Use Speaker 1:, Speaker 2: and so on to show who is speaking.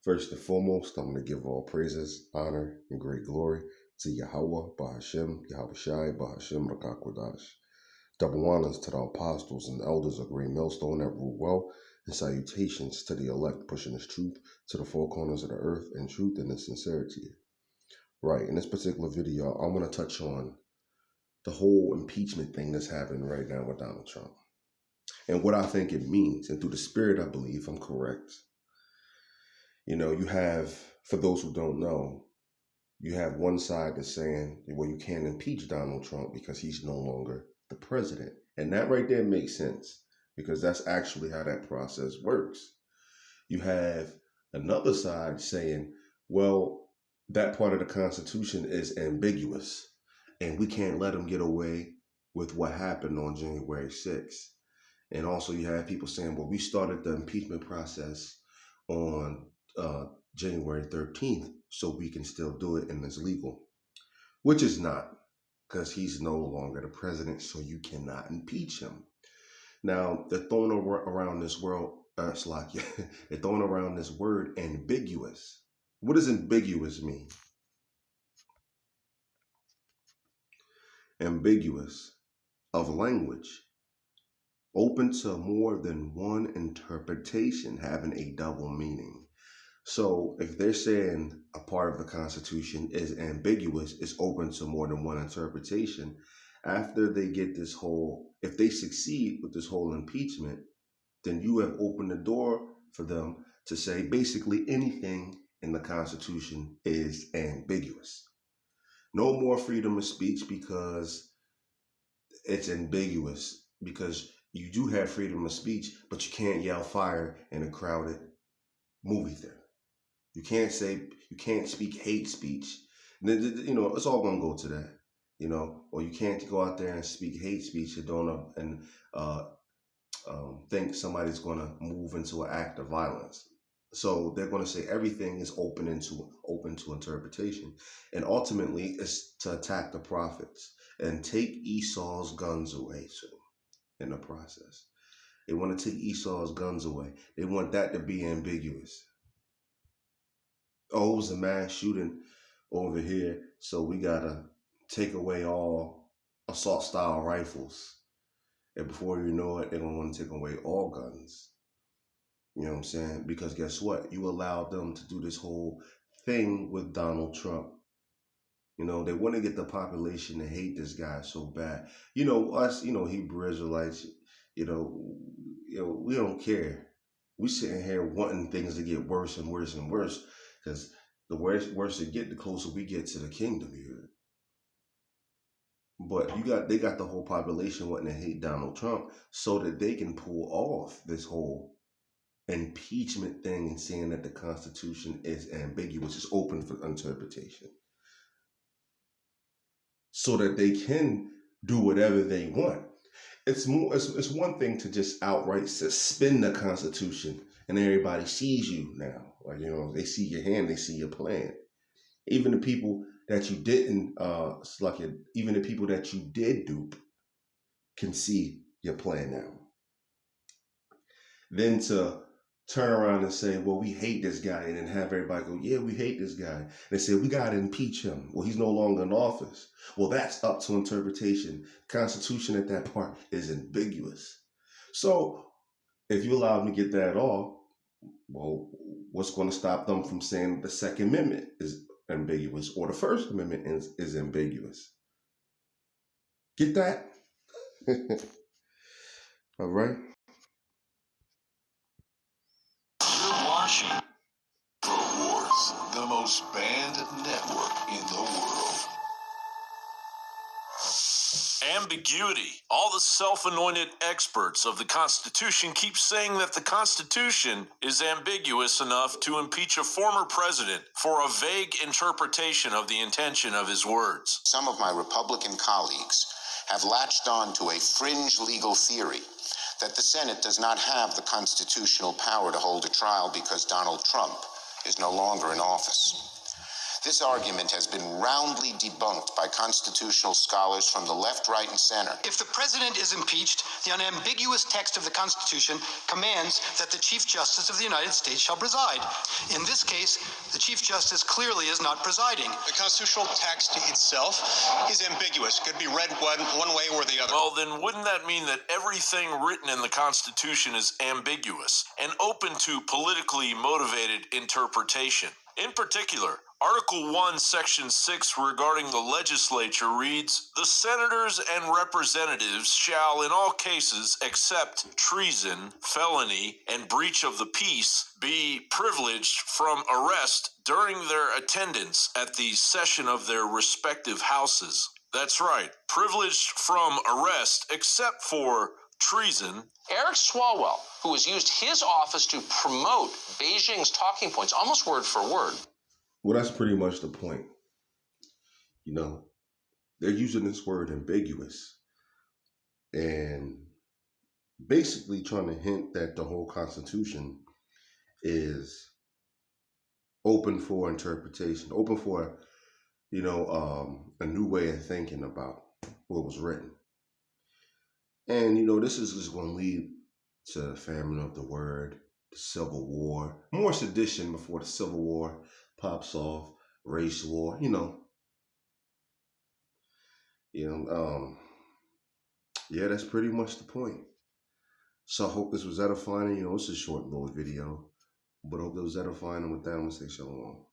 Speaker 1: First and foremost, I'm going to give all praises, honor, and great glory to Yahweh, Bahashem, Yahweh Shai, Bahashem, Rakakwadash. Double honors to the apostles and elders of Great Millstone that rule well, and salutations to the elect pushing this truth to the four corners of the earth in truth and in sincerity. Right, in this particular video, I want to touch on the whole impeachment thing that's happening right now with Donald Trump and what I think it means. And through the spirit, I believe I'm correct. You know, you have, for those who don't know, you have one side that's saying, well, you can't impeach Donald Trump because he's no longer the president. And that right there makes sense because that's actually how that process works. You have another side saying, well, that part of the Constitution is ambiguous and we can't let him get away with what happened on January 6th. And also you have people saying, well, we started the impeachment process on January 13th, so we can still do it and it's legal, which is not, because he's no longer the president, so you cannot impeach him. Now, they're throwing around this they're throwing around this word ambiguous. What does ambiguous mean? Ambiguous of language, open to more than one interpretation, having a double meaning. So if they're saying a part of the Constitution is ambiguous, it's open to more than one interpretation, after they get this whole, if they succeed with this whole impeachment, then you have opened the door for them to say basically anything in the Constitution is ambiguous. No more freedom of speech because it's ambiguous, because you do have freedom of speech, but you can't yell fire in a crowded movie theater. You can't speak hate speech. You know, it's all going to go to that, you know, or you can't go out there and speak hate speech and think somebody's going to move into an act of violence. So they're going to say everything is open to interpretation. And ultimately, it's to attack the prophets and take Esau's guns away too in the process. They want to take Esau's guns away. They want that to be ambiguous. Oh, it was a mass shooting over here, so we got to take away all assault-style rifles. And before you know it, they're going to want to take away all guns. You know what I'm saying? Because guess what? You allowed them to do this whole thing with Donald Trump. You know, they want to get the population to hate this guy so bad. You know, us, Hebrew Israelites, we don't care. We sitting here wanting things to get worse and worse and worse. Because the worse it get, the closer we get to the kingdom here. But they got the whole population wanting to hate Donald Trump so that they can pull off this whole impeachment thing and saying that the Constitution is ambiguous, it's open for interpretation. So that they can do whatever they want. It's one thing to just outright suspend the Constitution and everybody sees you now. Like, they see your hand, they see your plan. Even the people that you didn't, even the people that you did dupe can see your plan now. Then to turn around and say, well, we hate this guy, and then have everybody go, yeah, we hate this guy. And they say, we got to impeach him. Well, he's no longer in office. Well, that's up to interpretation. The Constitution at that part is ambiguous. So if you allow them to get that off, well, what's going to stop them from saying the Second Amendment is ambiguous or the First Amendment is ambiguous? Get that? All right.
Speaker 2: You're watching Wars, the most banned network in the world. Ambiguity. All the self-anointed experts of the Constitution keep saying that the Constitution is ambiguous enough to impeach a former president for a vague interpretation of the intention of his words.
Speaker 3: Some of my Republican colleagues have latched on to a fringe legal theory that the Senate does not have the constitutional power to hold a trial because Donald Trump is no longer in office. This argument has been roundly debunked by constitutional scholars from the left, right, and center.
Speaker 4: If the president is impeached, the unambiguous text of the Constitution commands that the Chief Justice of the United States shall preside. In this case, the Chief Justice clearly is not presiding.
Speaker 5: The constitutional text itself is ambiguous. It could be read one way or the other.
Speaker 2: Well, then wouldn't that mean that everything written in the Constitution is ambiguous and open to politically motivated interpretation? In particular, Article 1, Section 6 regarding the legislature reads, "The senators and representatives shall in all cases except treason, felony, and breach of the peace be privileged from arrest during their attendance at the session of their respective houses." That's right, privileged from arrest except for treason.
Speaker 6: Eric Swalwell, who has used his office to promote Beijing's talking points almost word for word.
Speaker 1: Well, that's pretty much the point. You know, they're using this word ambiguous and basically trying to hint that the whole Constitution is open for interpretation, open for, a new way of thinking about what was written. And, this is just going to lead to the famine of the word, the Civil War, more sedition before the Civil War pops off, race war, yeah, that's pretty much the point. So I hope this was edifying. It's a short little video, but I hope it was edifying. And with that, I'm going to say shalom.